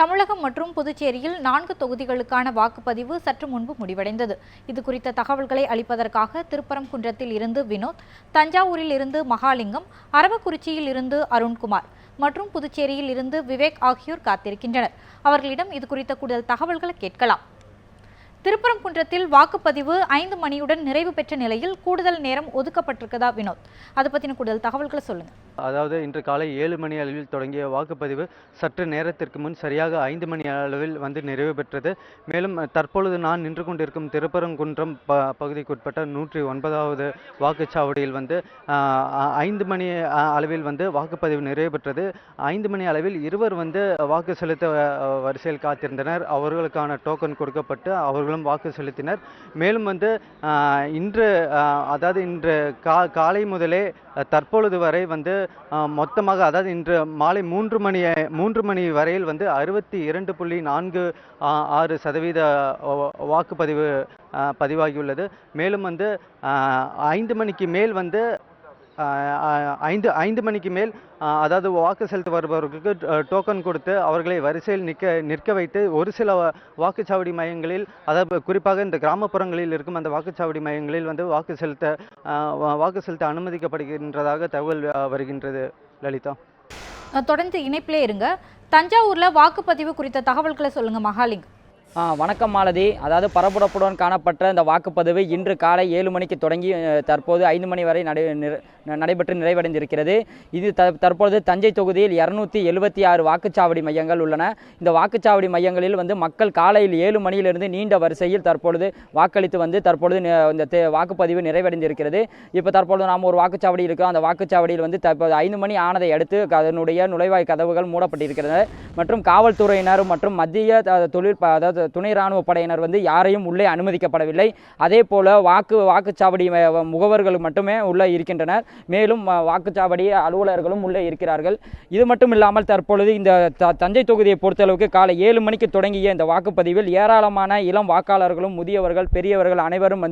தமிழகம் மற்றும் புதுச்சேரியில் 4 தொகுதிகளுக்கான வாக்குப்பதிவு சற்று முன்பு முடிவடைந்தது. இது குறித்த தகவல்களை அளிப்பதற்காக திருப்பரங்குன்றத்தில் இருந்து வினோத், தஞ்சாவூரில் இருந்து மகாலிங்கம், அரவக்குறிச்சியில் இருந்து அருண்குமார் மற்றும் புதுச்சேரியில் இருந்து விவேக் ஆகியோர் காத்திருக்கின்றனர். அவர்களிடம் இது குறித்த கூடுதல் தகவல்களை கேட்கலாம். திருப்பரங்குன்றத்தில் வாக்குப்பதிவு 5 மணியுடன் நிறைவு பெற்ற நிலையில் கூடுதல் நேரம் ஒதுக்கப்பட்டிருக்கதா வினோத்? அதை பற்றின கூடுதல் தகவல்களை சொல்லுங்க. அதாவது இன்று காலை 7 மணி அளவில் தொடங்கிய வாக்குப்பதிவு சற்று நேரத்திற்கு முன் சரியாக 5 மணி அளவில் நிறைவு பெற்றது. மேலும் தற்பொழுது நான் நின்று கொண்டிருக்கும் திருப்பரங்குன்றம் பகுதிக்குட்பட்ட 109வது வாக்குச்சாவடியில் 5 மணி அளவில் வாக்குப்பதிவு நிறைவு பெற்றது. 5 மணி அளவில் இருவர் வாக்கு செலுத்த வரிசையில் காத்திருந்தனர். அவர்களுக்கான டோக்கன் கொடுக்கப்பட்டு அவர்களும் வாக்கு செலுத்தினர். மேலும் இன்று காலை முதலே தற்பொழுது வரை மொத்தமாக அதாவது இன்று மாலை 3 மணி வரையில் 62.46% வாக்குப்பதிவு பதிவாகியுள்ளது. மேலும் 5 மணிக்கு மேல் 5 மணிக்கு மேல் அதாவது வாக்கு செலுத்த வருபவர்களுக்கு டோக்கன் கொடுத்து அவர்களை வரிசையில் நிற்க வைத்து ஒரு சில வாக்குச்சாவடி மையங்களில், அதாவது குறிப்பாக இந்த கிராமப்புறங்களில் இருக்கும் அந்த வாக்குச்சாவடி மையங்களில் வாக்கு செலுத்த அனுமதிக்கப்படுகின்றதாக தகவல் வருகின்றது. லலிதா, தொடர்ந்து இணைப்பிலே இருங்க. தஞ்சாவூர்ல வாக்குப்பதிவு குறித்த தகவல்களை சொல்லுங்க மகாலிங்கம். வணக்கம் மாலதி. அதாவது பரபரப்புடன் காணப்பட்ட இந்த வாக்குப்பதிவு இன்று காலை 7 மணிக்கு தொடங்கி தற்போது 5 மணி வரை நடைபெற்று நிறைவடைந்திருக்கிறது. இது தற்பொழுது தஞ்சை தொகுதியில் 276 வாக்குச்சாவடி மையங்கள் உள்ளன. இந்த வாக்குச்சாவடி மையங்களில் மக்கள் காலையில் 7 மணியிலிருந்து நீண்ட வரிசையில் தற்பொழுது வாக்களித்து தற்பொழுது இந்த வாக்குப்பதிவு நிறைவடைந்திருக்கிறது. இப்போ தற்பொழுது நாம் ஒரு வாக்குச்சாவடி இருக்கிறோம். அந்த வாக்குச்சாவடியில் தற்போது 5 மணி ஆனதை அடுத்து அதனுடைய நுழைவாய் கதவுகள் மூடப்பட்டிருக்கிறது. மற்றும் காவல்துறையினர் மற்றும் மத்திய அதாவது துணை ராணுவ படையினர் யாரையும் உள்ளே அனுமதிக்கப்படவில்லை. அதே போல வாக்குச்சாவடி முகவர்கள் மட்டுமே உள்ளே இருக்கின்றனர். மேலும் வாக்குச்சாவடி அலுவலர்களும் உள்ளே இருக்கிறார்கள். இது மட்டும் இல்லாமல் தற்பொழுது இந்த தஞ்சை தொகுதியை பொறுத்தளவுக்கு காலை 7 மணிக்கு தொடங்கிய இந்த வாக்குப்பதிவில் ஏராளமான இளம் வாக்காளர்களும் முதியவர்கள் பெரியவர்கள் அனைவரும்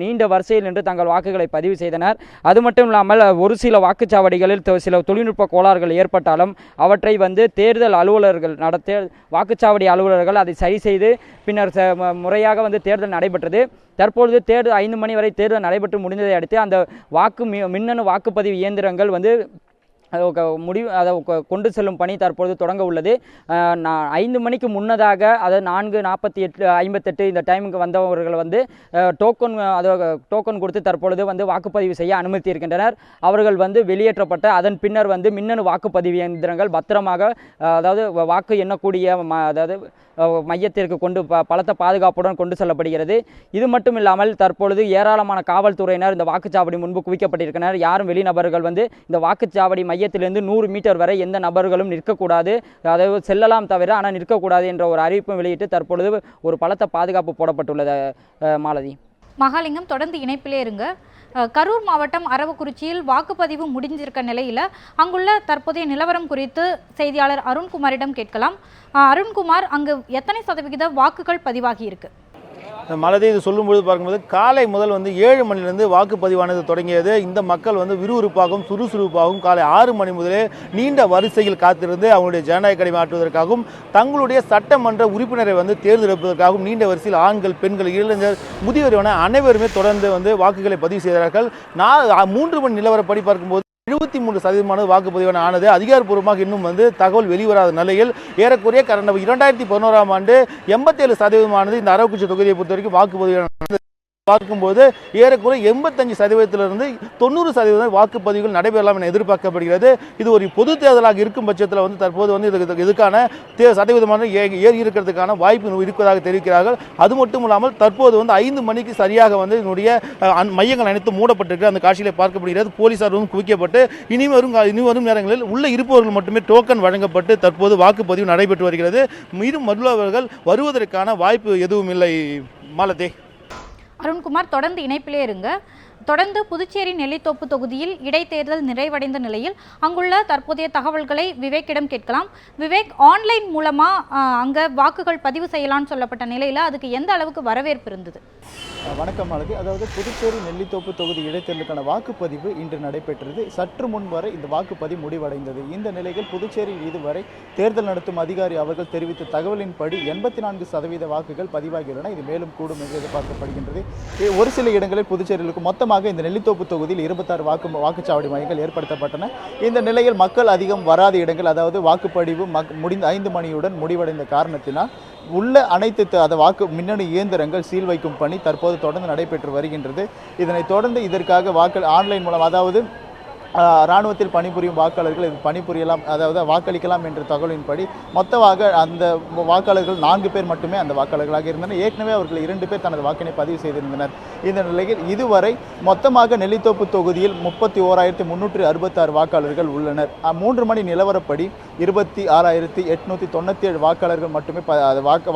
நீண்ட வரிசையில் நின்று தங்கள் வாக்குகளை பதிவு செய்தனர். அது மட்டும் இல்லாமல் ஒரு சில வாக்குச்சாவடிகளில் சில தொழில்நுட்ப கோளாறுகள் ஏற்பட்டாலும் அவற்றை தேர்தல் அலுவலர்கள் வாக்குச்சாவடி அலுவலர்கள் அதை சரி செய்து பின்னர் முறையாக தேர்தல் நடைபெற்றது. தற்பொழுது தேர்தல் 5 மணி வரை தேர்தல் நடைபெற்று முடிந்ததை அடுத்து அந்த மின்னணு வாக்குப்பதிவு இயந்திரங்கள் அதை கொண்டு செல்லும் பணி தற்பொழுது தொடங்க உள்ளது. 5 மணிக்கு முன்னதாக அதாவது 4:48 இந்த டைமுக்கு வந்தவர்கள் டோக்கன் கொடுத்து தற்பொழுது வாக்குப்பதிவு செய்ய அனுமதி இருக்கின்றனர். அவர்கள் வெளியேற்றப்பட்ட அதன் பின்னர் மின்னணு வாக்குப்பதிவு இயந்திரங்கள் பத்திரமாக அதாவது வாக்கு எண்ணக்கூடிய அதாவது மையத்திற்கு கொண்டு பலத்த பாதுகாப்புடன் கொண்டு செல்லப்படுகிறது. இது மட்டும் இல்லாமல் தற்பொழுது ஏராளமான காவல்துறையினர் இந்த வாக்குச்சாவடி முன்பு குவிக்கப்பட்டிருக்கின்றனர். யாரும் வெளிநபர்கள் இந்த வாக்குச்சாவடி மையத்திலிருந்து 100 மீட்டர் வரை எந்த நபர்களும் நிற்கக்கூடாது, அதாவது செல்லலாம் தவிர ஆனால் நிற்கக்கூடாது என்ற ஒரு அறிவிப்பு வெளியிட்டு தற்பொழுது ஒரு பலத்த பாதுகாப்பு போடப்பட்டுள்ளது. மாலதி, மகாலிங்கம் தொடர்ந்து இணைப்பிலே இருங்க. கரூர் மாவட்டம் அரவக்குறிச்சியில் வாக்குப்பதிவு முடிஞ்சிருக்க நிலையில் அங்குள்ள தற்போதைய நிலவரம் குறித்து செய்தியாளர் அருண்குமாரிடம் கேட்கலாம். அருண்குமார், அங்கு எத்தனை சதவிகித வாக்குகள் பதிவாகி இருக்கு? மலதி, இது சொல்லும்போது பார்க்கும்போது காலை முதல் 7 மணிலிருந்து வாக்குப்பதிவானது தொடங்கியது. இந்த மக்கள் விறுவிறுப்பாகவும் சுறுசுறுப்பாகவும் காலை 6 மணி முதலே நீண்ட வரிசையில் காத்திருந்து அவங்களுடைய ஜனநாயக கடமை ஆற்றுவதற்காகவும் தங்களுடைய சட்டமன்ற உறுப்பினரை தேர்ந்தெடுப்பதற்காகவும் நீண்ட வரிசையில் ஆண்கள், பெண்கள், இளைஞர், முதியோர் என அனைவருமே தொடர்ந்து வாக்குகளை பதிவு செய்தார்கள். 3 மணி நிலவரப்படி பார்க்கும்போது 73% வாக்குப்பதிவான ஆனது. அதிகாரப்பூர்வமாக இன்னும் தகவல் வெளிவராத நிலையில் ஏறக்குறைய கடந்த 2011ஆம் ஆண்டு 87% இந்த அரவக்குறிச்சி தொகுதியை பொறுத்த வரைக்கும் வாக்குப்பதிவான பார்க்கும்போது ஏறக்குறைய 85%லிருந்து 90% வாக்குப்பதிவுகள் நடைபெறலாம் என எதிர்பார்க்கப்படுகிறது. இது ஒரு பொது தேர்தலாக இருக்கும் பட்சத்தில் தற்போது இதுக்கான சதவீதமான ஏறி இருக்கிறதுக்கான வாய்ப்பு இருப்பதாக தெரிவிக்கிறார்கள். அது மட்டும் இல்லாமல் தற்போது 5 மணிக்கு சரியாக இதனுடைய மையங்கள் அனைத்தும் மூடப்பட்டிருக்கு. அந்த காட்சிகளை பார்க்கப்படுகிறது. போலீசார் குவிக்கப்பட்டு இனி வரும் நேரங்களில் உள்ள இருப்பவர்கள் மட்டுமே டோக்கன் வழங்கப்பட்டு தற்போது வாக்குப்பதிவு நடைபெற்று வருகிறது. மீண்டும் மறுவர்கள் வருவதற்கான வாய்ப்பு எதுவும் இல்லை. மாலதே, அருண்குமார் தொடர்ந்து இணைப்பிலே இருங்க. தொடர்ந்து புதுச்சேரி நெல்லித்தோப்பு தொகுதியில் இடைத்தேர்தல் நிறைவடைந்த நிலையில் அங்குள்ள தற்போதைய தகவல்களை விவேக்கிடம் கேட்கலாம். விவேக், ஆன்லைன் மூலமா அங்க வாக்குகள் பதிவு செய்யலாம்னு சொல்லப்பட்ட நிலையில அதுக்கு எந்த அளவுக்கு வரவேற்பு இருந்தது? வணக்கம் மாலதி. அதாவது புதுச்சேரி நெல்லித்தோப்பு தொகுதி இடைத்தேர்தலுக்கான வாக்குப்பதிவு இன்று நடைபெற்றது. சற்று முன் வரை இந்த வாக்குப்பதிவு முடிவடைந்தது. இந்த நிலையில் புதுச்சேரியில் இதுவரை தேர்தல் நடத்தும் அதிகாரி அவர்கள் தெரிவித்த தகவலின்படி 84% வாக்குகள் பதிவாகியுள்ளன. இது மேலும் கூடும் என்று எதிர்பார்க்கப்படுகின்றது. ஒரு சில இடங்களில் புதுச்சேரியிலுக்கு மொத்தமாக இந்த நெல்லித்தோப்பு தொகுதியில் 26 வாக்குச்சாவடி மையங்கள் ஏற்படுத்தப்பட்டன. இந்த நிலையில் மக்கள் அதிகம் வராத இடங்கள், அதாவது வாக்குப்பதிவு முடிந்த 5 மணியுடன் முடிவடைந்த காரணத்தினால் உள்ள அனைத்து மின்னணு இயந்திரங்கள் சீல் வைக்கும் பணி தற்போது தொடர்ந்து நடைபெற்று வருகின்றது. இதனைத் தொடர்ந்து இதற்காக ஆன்லைன் மூலம், அதாவது இராணுவத்தில் பணிபுரியும் வாக்காளர்கள் இது பணிபுரியலாம், அதாவது வாக்களிக்கலாம் என்ற தகவலின்படி மொத்தமாக அந்த வாக்காளர்கள் 4 பேர் மட்டுமே அந்த வாக்காளர்களாக இருந்தனர். ஏற்கனவே அவர்கள் 2 பேர் தனது வாக்கினை பதிவு செய்திருந்தனர். இந்த நிலையில் இதுவரை மொத்தமாக நெல்லித்தோப்பு தொகுதியில் 31,366 வாக்காளர்கள் உள்ளனர். 3 மணி நிலவரப்படி 26,897 வாக்காளர்கள் மட்டுமே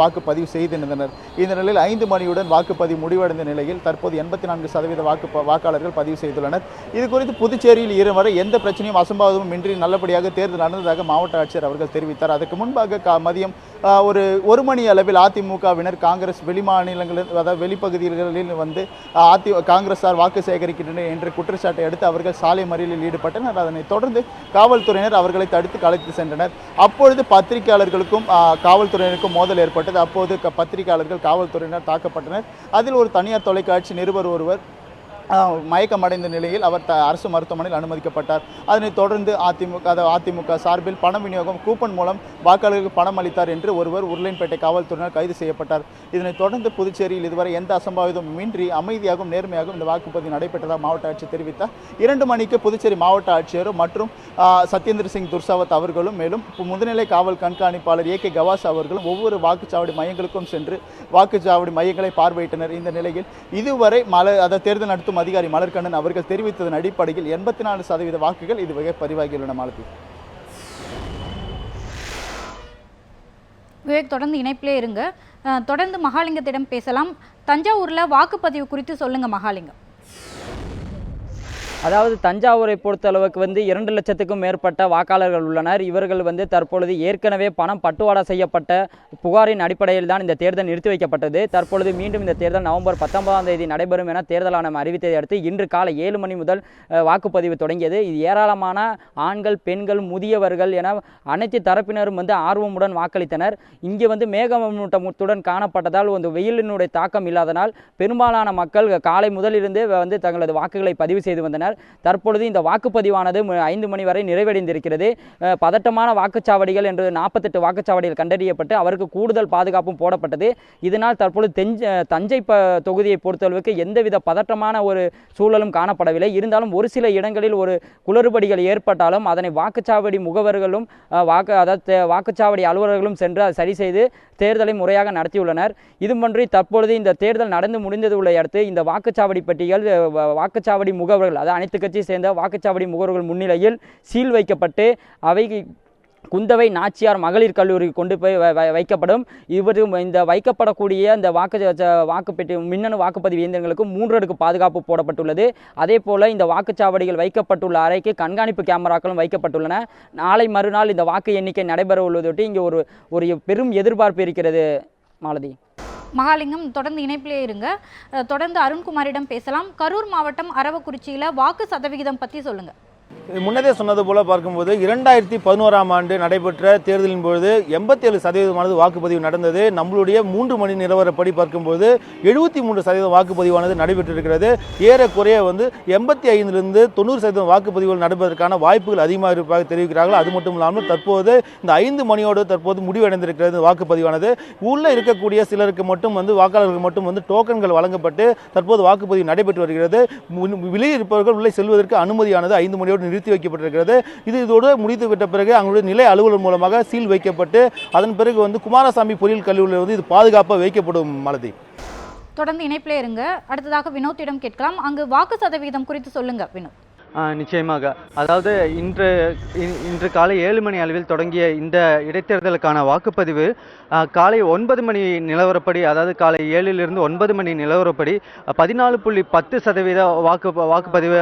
வாக்குப்பதிவு செய்திருந்தனர். இந்த நிலையில் 5 மணியுடன் வாக்குப்பதிவு முடிவடைந்த நிலையில் தற்போது 84% வாக்காளர்கள் பதிவு செய்துள்ளனர். இது குறித்து புதுச்சேரியில் வரை எந்த பிரச்சனையும் அசம்பாவிதமும் இன்றி நல்லபடியாக தேர்தல் நடந்ததாக மாவட்ட ஆட்சியர் அவர்கள் தெரிவித்தார். அதற்கு முன்பாக மதியம் ஒரு மணி அளவில் அதிமுகவினர் காங்கிரஸ் வெளிமாநிலங்களில், அதாவது வெளிப்பகுதிகளில் வந்து காங்கிரஸார் வாக்கு சேகரிக்கின்றனர் என்ற குற்றச்சாட்டை அடுத்து அவர்கள் சாலை மறியலில் ஈடுபட்டனர். அதனைத் தொடர்ந்து காவல்துறையினர் அவர்களை தடுத்து கலைத்து சென்றனர். அப்பொழுது பத்திரிகையாளர்களுக்கும் காவல்துறையினருக்கும் மோதல் ஏற்பட்டது. அப்போது பத்திரிகையாளர்கள் காவல்துறையினர் தாக்கப்பட்டனர். அதில் ஒரு தனியார் தொலைக்காட்சி நிருபர் ஒருவர் மயக்கமடைந்த நிலையில் அவர் அரசு மருத்துவமனையில் அனுமதிக்கப்பட்டார். அதனைத் தொடர்ந்து அதிமுக சார்பில் பண விநியோகம் கூப்பன் மூலம் வாக்காளர்களுக்கு பணம் அளித்தார் என்று ஒருவர் உருளையன்பேட்டை காவல்துறையினர் கைது செய்யப்பட்டார். இதனைத் தொடர்ந்து புதுச்சேரியில் இதுவரை எந்த அசம்பாவிதமும் இன்றி அமைதியாகவும் நேர்மையாகவும் இந்த வாக்குப்பதிவு நடைபெற்றதாக மாவட்ட ஆட்சியர் தெரிவித்தார். 2 மணிக்கு புதுச்சேரி மாவட்ட ஆட்சியரும் மற்றும் சத்யேந்திர சிங் துர்சாவத் அவர்களும், மேலும் முதுநிலை காவல் கண்காணிப்பாளர் AK கவாஸ் அவர்களும் ஒவ்வொரு வாக்குச்சாவடி மையங்களுக்கும் சென்று வாக்குச்சாவடி மையங்களை பார்வையிட்டனர். இந்த நிலையில் இதுவரை தேர்தல் நடத்தும் அதிகாரி மலர்கண்ணன் அவர்கள் தெரிவித்ததன் அடிப்படையில் 84% வாக்குகள் இதுவரை பதிவாகியுள்ளன. மாலதி, விவேக் தொடர்ந்து இணைப்பிலே இருங்க. தொடர்ந்து மகாலிங்கத்திடம் பேசலாம். தஞ்சாவூர்ல வாக்குப்பதிவு குறித்து சொல்லுங்க மகாலிங்கம். அதாவது தஞ்சாவூரை பொறுத்தளவுக்கு 2 லட்சத்துக்கும் மேற்பட்ட வாக்காளர்கள் உள்ளனர். இவர்கள் தற்பொழுது ஏற்கனவே பணம் பட்டுவாடா செய்யப்பட்ட புகாரின் அடிப்படையில் தான் இந்த தேர்தல் நிறுத்தி வைக்கப்பட்டது. தற்பொழுது மீண்டும் இந்த தேர்தல் நவம்பர் 19ஆம் தேதி நடைபெறும் என தேர்தல் ஆணையம் அறிவித்ததை அடுத்து இன்று காலை 7 மணி முதல் வாக்குப்பதிவு தொடங்கியது. இது ஏராளமான ஆண்கள், பெண்கள், முதியவர்கள் என அனைத்து தரப்பினரும் ஆர்வமுடன் வாக்களித்தனர். இங்கே மேகமூட்டத்துடன் காணப்பட்டதால் வெயிலினுடைய தாக்கம் இல்லாதனால் பெரும்பாலான மக்கள் காலை முதலிருந்தே தங்களது வாக்குகளை பதிவு செய்து வந்தனர். தற்பொழுது இந்த வாக்குப்பதிவானது 5 மணி வரை நிறைவடைந்திருக்கிறது. பதட்டமான வாக்குச்சாவடிகள் என்று 48 வாக்குச்சாவடிகள் கண்டறியப்பட்டு அவருக்கு கூடுதல் பாதுகாப்பும் போடப்பட்டது. இதனால் தற்பொழுது தஞ்சை தொகுதியை பொறுத்தளவுக்கு எந்தவித பதட்டமான ஒரு சூழலும் காணப்படவில்லை. இருந்தாலும் ஒரு சில இடங்களில் ஒரு குளறுபடிகள் ஏற்பட்டாலும் அதனை வாக்குச்சாவடி முகவர்களும் வாக்குச்சாவடி அலுவலர்களும் சென்று சரி செய்து தேர்தலை முறையாக நடத்தியுள்ளனர். இதுபற்றி தற்பொழுது இந்த தேர்தல் நடந்து முடிந்ததை அடுத்து இந்த வாக்குச்சாவடி பெட்டிகள் வாக்குச்சாவடி முகவர்கள், அதாவது அனைத்து கட்சியை சேர்ந்த வாக்குச்சாவடி முகவர்கள் முன்னிலையில் சீல் வைக்கப்பட்டு அவை குந்தவை நாச்சியார் மகளிர் கல்லூரிக்கு கொண்டு போய் வைக்கப்படும். இந்த வைக்கப்படக்கூடிய இந்த வாக்குப்பெட்டி மின்னணு வாக்குப்பதிவு இயந்திரங்களுக்கு 3 அடுக்கு பாதுகாப்பு போடப்பட்டுள்ளது. அதே போல இந்த வாக்குச்சாவடிகள் வைக்கப்பட்டுள்ள அறைக்கு கண்காணிப்பு கேமராக்களும் வைக்கப்பட்டுள்ளன. நாளை மறுநாள் இந்த வாக்கு எண்ணிக்கை நடைபெற உள்ளதொட்டி இங்கே ஒரு பெரும் எதிர்பார்ப்பு இருக்கிறது. மாலதி, மகாலிங்கம் தொடர்ந்து இணைப்பிலே இருங்க. தொடர்ந்து அருண்குமாரிடம் பேசலாம். கரூர் மாவட்டம் அரவக்குறிச்சியில் வாக்கு சதவிகிதம் பற்றி சொல்லுங்க. முன்னதே சொன்னது போல பார்க்கும்போது 2011ஆம் ஆண்டு நடைபெற்ற தேர்தலின் பொழுது 87% வாக்குப்பதிவு நடந்தது. நம்மளுடைய 3 மணி நிலவரப்படி பார்க்கும்போது 73% வாக்குப்பதிவானது நடைபெற்றிருக்கிறது. ஏறக்குறைய 85லிருந்து 90% வாக்குப்பதிவுகள் நடப்பதற்கான வாய்ப்புகள் அதிகமாக இருப்பதாக தெரிவிக்கிறார்கள். அது மட்டும் இல்லாமல் தற்போது இந்த 5 மணியோடு தற்போது முடிவடைந்திருக்கிறது வாக்குப்பதிவானது. உள்ள இருக்கக்கூடிய சிலருக்கு மட்டும் வாக்காளர்களுக்கு மட்டும் டோக்கன்கள் வழங்கப்பட்டு தற்போது வாக்குப்பதிவு நடைபெற்று வருகிறது. வெளியே இருப்பவர்கள் உள்ளே செல்வதற்கு அனுமதியானது 5 மணியோடு நிறுத்தி வைக்கப்பட்டிருக்கிறது. இதோடு முடித்துவிட்ட பிறகு அவங்களுடைய நிலை அலுவலர் மூலமாக சீல் வைக்கப்பட்டு அதன் பிறகு குமாரசாமி பொறியியல் கல்லூரியில் இது பாதுகாப்பாக வைக்கப்படும். மாலதி, தொடர்ந்து இணைப்பிலே இருங்க. அடுத்ததாக வினோத்திடம் கேட்கலாம். அங்கு வாக்கு சதவீதம் குறித்து சொல்லுங்க வினோத். நிச்சயமாக. அதாவது இன்று காலை 7 மணி அளவில் தொடங்கிய இந்த இடைத்தேர்தலுக்கான வாக்குப்பதிவு காலை 9 மணி நிலவரப்படி, அதாவது காலை 7லிருந்து 9 மணி நிலவரப்படி 14.10% வாக்குப்பதிவு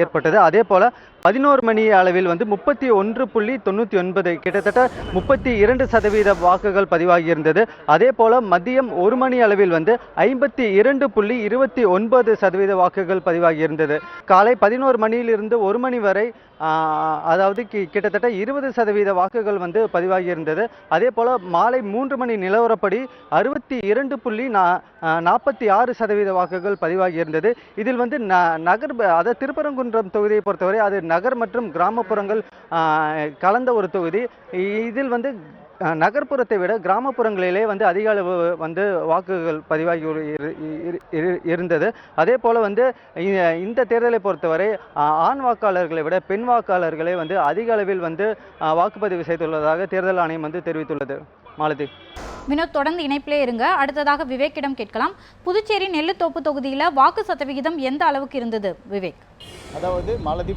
ஏற்பட்டது. அதே போல 11 மணி அளவில் 31.99, கிட்டத்தட்ட 32% வாக்குகள் பதிவாகியிருந்தது. அதே போல மதியம் 1 மணி அளவில் 52.29% வாக்குகள் பதிவாகியிருந்தது. காலை 11 மணியிலிருந்து 1 மணி வரை அதாவது கிட்டத்தட்ட 20% வாக்குகள் பதிவாகியிருந்தது. அதே போல மாலை 3 மணி நிலவரப்படி 62.46% வாக்குகள் பதிவாகியிருந்தது. இதில் நகர், அதாவது திருப்பரங்குன்றம் தொகுதியை பொறுத்தவரை அது நகர் மற்றும் கிராமப்புறங்கள் கலந்த ஒரு தொகுதி. இதில் நகர்ப்புறத்தை விட கிராமப்புறங்களிலே அதிக அளவு வாக்குகள் பதிவாகி இருந்தது. அதே போல இந்த தேர்தலை பொறுத்தவரை ஆண் வாக்காளர்களை விட பெண் வாக்காளர்களே அதிக அளவில் வாக்குப்பதிவு செய்துள்ளதாக தேர்தல் ஆணையம் தெரிவித்துள்ளது. மாலதி. வினோத், தொடர்ந்து இணைப்பிலே இருங்க. அடுத்ததாக விவேக்கிடம் கேட்கலாம். புதுச்சேரி நெல்லித்தோப்பு தொகுதியில் வாக்கு சதவிகிதம் எந்த அளவுக்கு இருந்தது விவேக்? அதாவது மாலதி,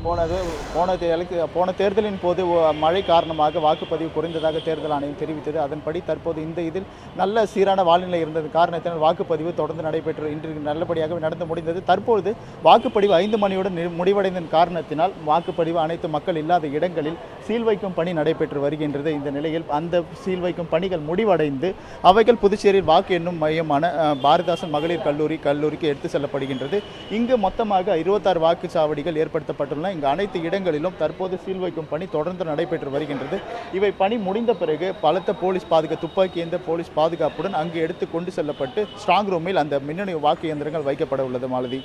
போன தேர்தலின் போது மழை காரணமாக வாக்குப்பதிவு குறைந்ததாக தேர்தல் ஆணையம் தெரிவித்தது. அதன்படி தற்போது இதில் நல்ல சீரான வானிலை இருந்தது காரணத்தினால் வாக்குப்பதிவு தொடர்ந்து நடைபெற்று இன்று நல்லபடியாக நடந்து முடிந்தது. தற்பொழுது வாக்குப்பதிவு 5 மணியுடன் முடிவடைந்த காரணத்தினால் வாக்குப்பதிவு அனைத்து மக்கள் இல்லாத இடங்களில் சீல் வைக்கும் பணி நடைபெற்று வருகின்றது. இந்த நிலையில் அந்த சீல் வைக்கும் பணிகள் முடிவடைந்து அவைகள் புதுச்சேரியில் வாக்கு எண்ணும் மையமான பாரதிதாசன் மகளிர் கல்லூரிக்கு எடுத்து செல்லப்படுகின்றது. இங்கு மொத்தமாக 26 வாக்குச்சாவடிகள் ஏற்படுத்தப்பட்டுள்ளன. இங்கு அனைத்து இடங்களிலும் தற்போது சீல் வைக்கும் பணி தொடர்ந்து நடைபெற்று வருகின்றது. இவை பணி முடிந்த பிறகு பலத்த போலீஸ் துப்பாக்கி ஏந்த போலீஸ் பாதுகாப்புடன் அங்கு எடுத்து கொண்டு செல்லப்பட்டு ஸ்ட்ராங் ரூமில் அந்த மின்னணு வாக்கு இயந்திரங்கள் வைக்கப்பட உள்ளது. மாலதி.